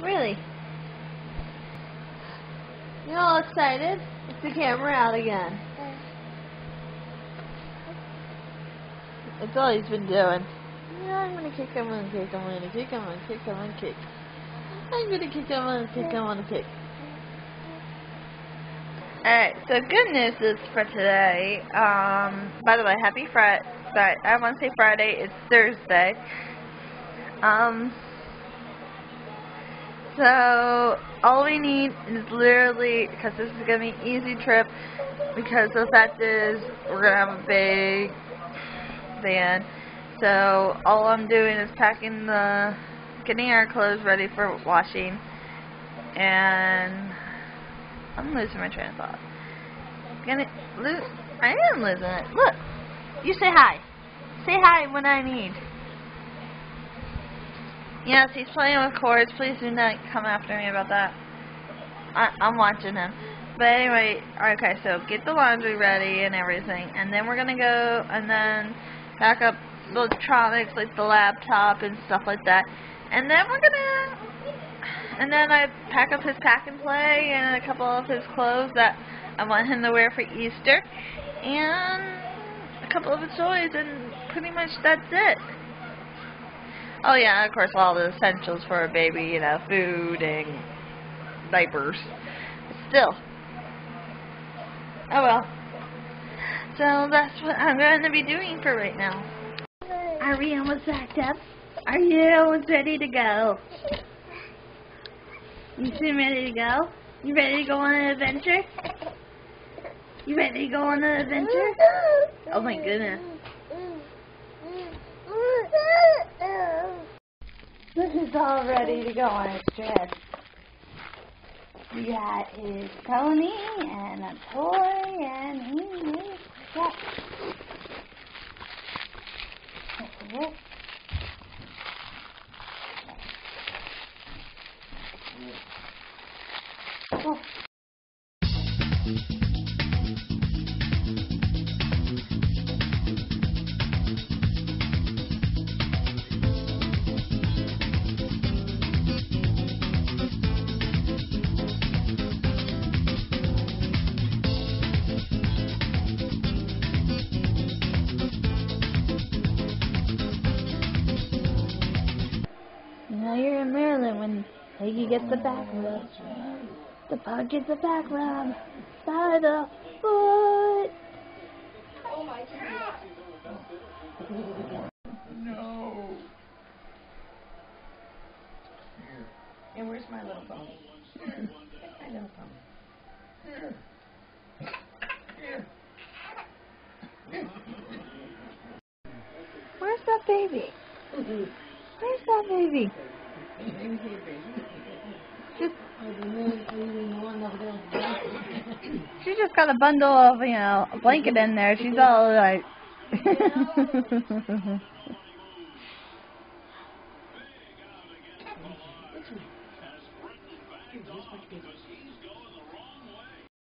Really? You're all excited? It's the camera out again. That's all he's been doing. Yeah, I'm gonna kick him, I'm gonna kick him, I'm gonna kick him, I'm gonna kick him, I'm gonna kick. I'm gonna kick him, I'm gonna kick him, I'm gonna kick. Alright, so good news is for today. By the way, happy Friday. Sorry, I want to say Friday. It's Thursday. So all we need is literally, because this is gonna be an easy trip, because the fact is we're gonna have a big van. So all I'm doing is getting our clothes ready for washing, and I'm losing my train of thought. I am losing it. Look, you say hi. Say hi when I need. Yes, he's playing with cords. Please do not come after me about that. I'm watching him. But anyway, okay, so get the laundry ready and everything, and then we're gonna go and then pack up electronics like the laptop and stuff like that, and then I pack up his pack and play and a couple of his clothes that I want him to wear for Easter, and a couple of his toys, and pretty much that's it. Oh yeah, of course, all the essentials for a baby, you know, food and diapers. Still. Oh well. So that's what I'm going to be doing for right now. Are we almost packed up? Are you almost ready to go? You two ready to go? You ready to go on an adventure? You ready to go on an adventure? Oh my goodness. This is all ready to go on its trip. We got his pony and a toy and yeah. That's it. Oh. Now you're in Maryland when Peggy gets the back rub. The pug gets the back rub by the foot. No. And where's my little phone? My little phone. Where's that baby? Where's that baby? She just got a bundle of, a blanket in there. She's all like...